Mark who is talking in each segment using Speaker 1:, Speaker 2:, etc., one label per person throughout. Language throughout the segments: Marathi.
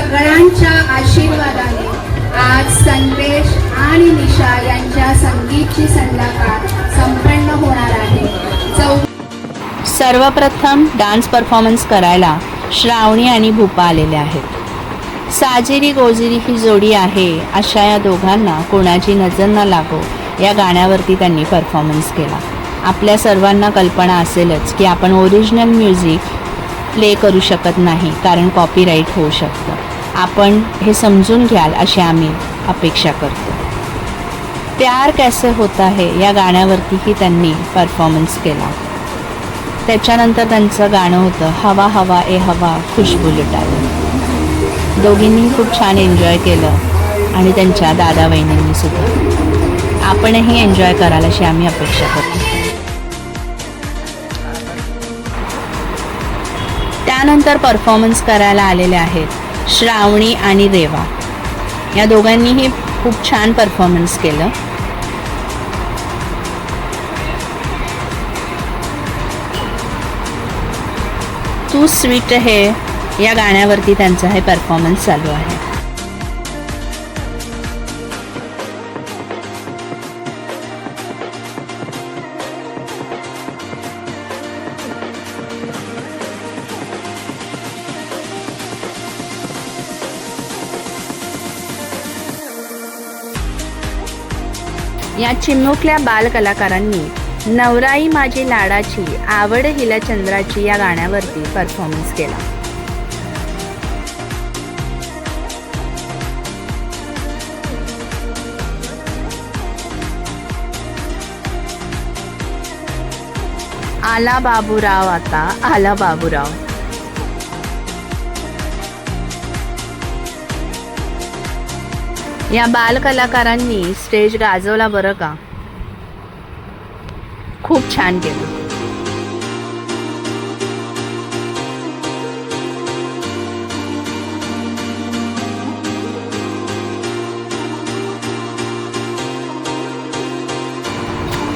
Speaker 1: सगळ्यांच्या आशीर्वादाने आज संदेश आणि निशा यांच्या संगीतची संध्याकाळ संपन्न होणार आहे।
Speaker 2: सर्वप्रथम डान्स परफॉर्मन्स करायला श्रावणी आणि भूपा आलेले आहेत। साजिरी गोजिरी ही जोडी आहे अशा या दोघांना कोणाची नजर न लागो या गाण्यावरती त्यांनी परफॉर्मन्स केला। आपल्या सर्वांना कल्पना असेलच की आपण ओरिजिनल म्युझिक प्ले करू शकत नाही कारण कॉपीराईट होऊ शकतं। आपण हे समजून घ्याल अशी आम्ही अपेक्षा करतो। प्यार कैसे होता है या गाण्यावरतीही त्यांनी परफॉर्मन्स केला। त्याच्यानंतर त्यांचं गाणं होतं हवा हवा ए हवा खुशबू लुटाए। दोघींनी खूप छान एन्जॉय केलं आणि त्यांच्या दादा वहिनींनी सुद्धा। आपणही एन्जॉय कराल अशी आम्ही अपेक्षा करतो। त्यानंतर परफॉर्मन्स करायला आलेले आहेत श्रावणी आणि रेवा। या दोघांनीही खूप छान परफॉर्मन्स केलं। तू स्वीट है या गाण्यावरती त्यांचा हे परफॉर्मन्स चालू आहे। या चिमुकल्या बालकलाकारांनी नवराई माझी लाडाची आवड हिला चंद्राची या गाण्यावरती परफॉर्मन्स केला। आला बाबूराव, आता आला बाबूराव। या बालकलाकारांनी स्टेज गाजवला बरं का, खूप छान केलं।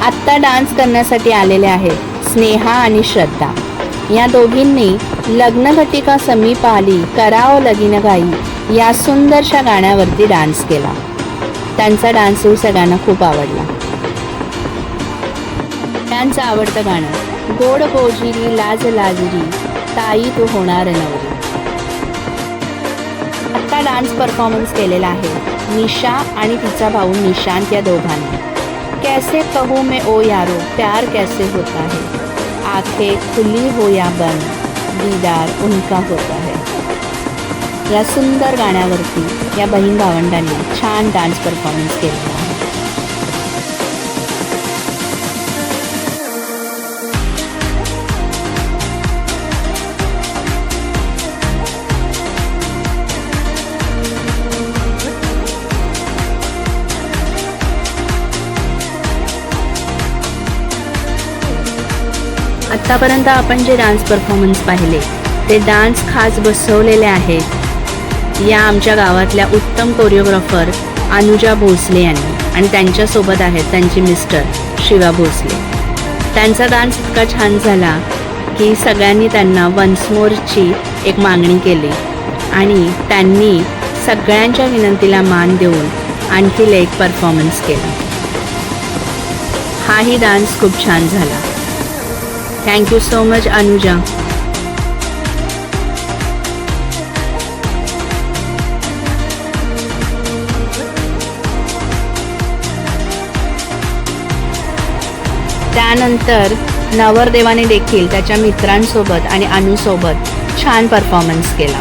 Speaker 2: आत्ता डान्स करण्यासाठी आलेले आहेत स्नेहा आणि श्रद्धा। या दोघींनी लग्नघटिका समीप आली करावं लगीन गाई या सुंदरशा गाण्यावरती डान्स केला। त्यांचा डान्सही सगळ्यांना खूप आवडला। त्यांचं आवडतं गाणं गोड गोजिरी लाज लाजरी ताई तू होणार नवरी। आत्ता डान्स परफॉर्मन्स केलेला आहे निशा आणि तिचा भाऊ निशांत या दोघांनी। कैसे कहूँ मैं ओ यारो प्यार कैसे होता है, आंखें खुली हो या बंद दीदार उनका होता है। या सुंदर गाण्यावरती या बहीण भावंडांनी छान डान्स परफॉर्मन्स केला आहे। आत्तापर्यंत आपण जे डान्स परफॉर्मन्स पाहिले ते डान्स खास बसवलेले आहेत या आमच्या गावातल्या उत्तम कोरिओग्राफर अनुजा भोसले यांनी आणि त्यांच्यासोबत आहेत त्यांचे मिस्टर शिवा भोसले। त्यांचा डान्स इतका छान झाला की सगळ्यांनी त्यांना वन्स मोरची एक मागणी केली आणि त्यांनी सगळ्यांच्या विनंतीला मान देऊन आणखी एक परफॉर्मन्स केला। हाही डान्स खूप छान झाला। Thank you so much Anuja. त्यानंतर नवरदेवाने देखील त्याच्या मित्रांसोबत आणि अनुसोबत छान परफॉर्मन्स केला।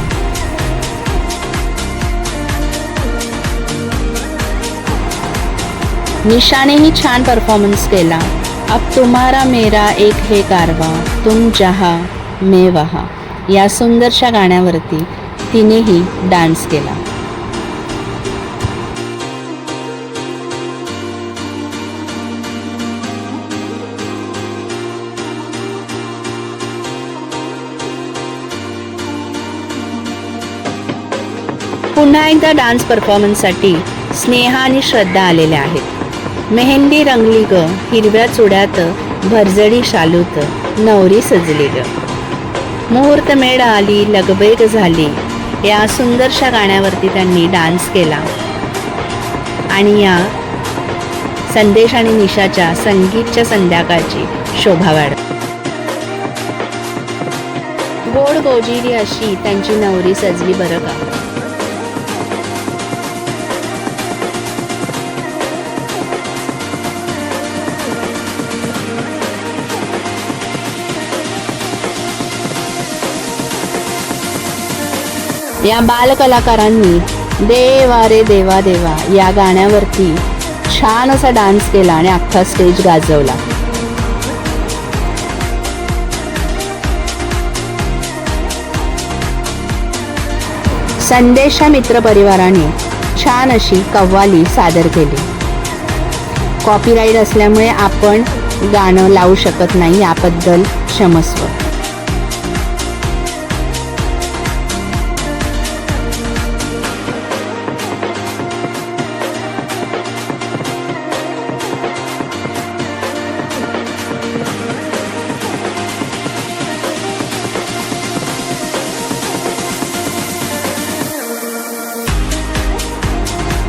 Speaker 2: निशानेही छान परफॉर्मन्स केला। अब तुम्हारा मेरा एक है कारवा तुम जहाँ मैं वहाँ या सुंदरशा गाण्यावरती तिनेही डान्स केला। पुन्हा एकदा डान्स परफॉर्मन्ससाठी स्नेहा आणि श्रद्धा आलेल्या आहेत। मेहंदी रंगली ग हिरव्या चुड्यात भरजडी शालूत नवरी सजली ग। मुहूर्त मेळ आली लगबैग झाली या सुंदरशा गाण्यावरती त्यांनी डान्स केला आणि या संदेश आणि निशाच्या संगीतच्या संध्याकाळची शोभा वाढवली. गोड गोजिरी अशी त्यांची नवरी सजली बरं का. या बालकलाकारांनी देवा रे देवा देवा या गाण्यावरती छान असा डान्स केला आणि अख्खा स्टेज गाजवला. संदेशच्या मित्रपरिवाराने छान अशी कव्वाली सादर केली. कॉपीराईट असल्यामुळे आपण गाणं लावू शकत नाही, याबद्दल क्षमस्व.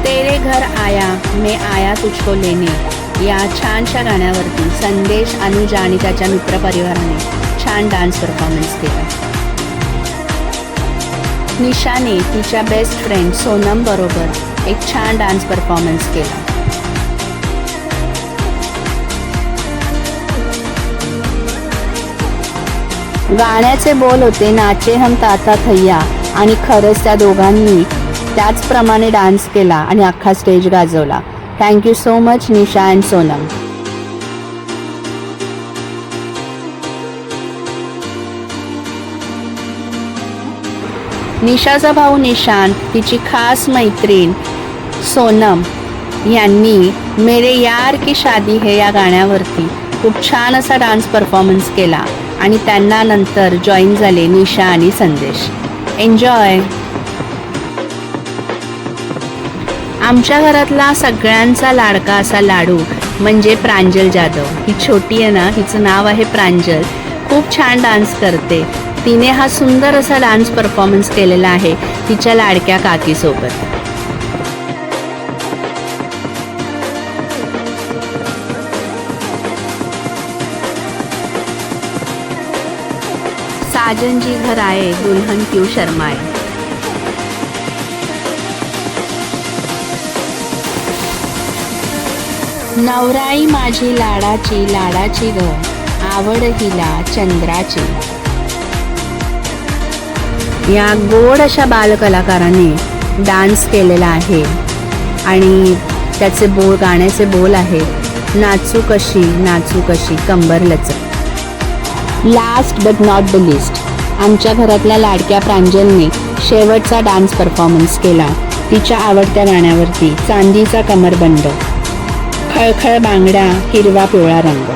Speaker 2: तेरे घर आया मैं आया तुझको लेने या छानशा गाण्यावरती संदेश, अनुजा आणि त्याच्या मित्रपरिवाराने छान डान्स परफॉर्मन्स केला. निशाने तिच्या बेस्ट फ्रेंड सोनम बरोबर एक छान डान्स परफॉर्मन्स केला. गाण्याचे बोल होते नाचे हम ताता थैया आणि खरंच त्या दोघांनी त्याचप्रमाणे डान्स केला आणि अख्खा स्टेज गाजवला. Thank you so much Nisha and Sonam. निशाचा भाऊ निशांत, तिची खास मैत्रीण सोनम यांनी मेरे यार की शादी है या गाण्यावरती खूप छान असा डान्स परफॉर्मन्स केला आणि त्यांना नंतर जॉईन झाले निशा आणि संदेश. एन्जॉय. आमच्या घरातला सगळ्यांचा लाडका असा लाडू म्हणजे प्रांजल जाधव. ही छोटी आहे ना, हिचं नाव आहे प्रांजल. खूप छान डान्स करते. तिने हा सुंदर असा डान्स परफॉर्मन्स केलेला आहे तिच्या लाडक्या काकीसोबत. साजन जी घर आए दुल्हन क्यों शर्माए. नवराई माझी लाडाची लाडाची ग आवड हिला चंद्राची. या गोड अशा बालकलाकाराने डान्स केलेला आहे आणि त्याचे बोल, गाण्याचे बोल आहे नाचू कशी कंबर लचक. Last but not the list, आमच्या घरातल्या लाडक्या प्रांजलने शेवटचा डान्स परफॉर्मन्स केला तिच्या आवडत्या गाण्यावरती चांदीचा कमरबंद, खळखळ बांगड्या, हिरवा पिवळा रंग.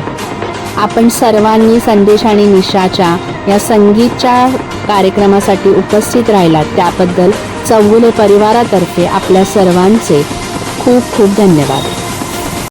Speaker 2: आपण सर्वांनी संदेश आणि निशाच्या या संगीतच्या कार्यक्रमासाठी उपस्थित राहिलात त्याबद्दल चौगुले परिवारातर्फे आपल्या सर्वांचे खूप खूप धन्यवाद.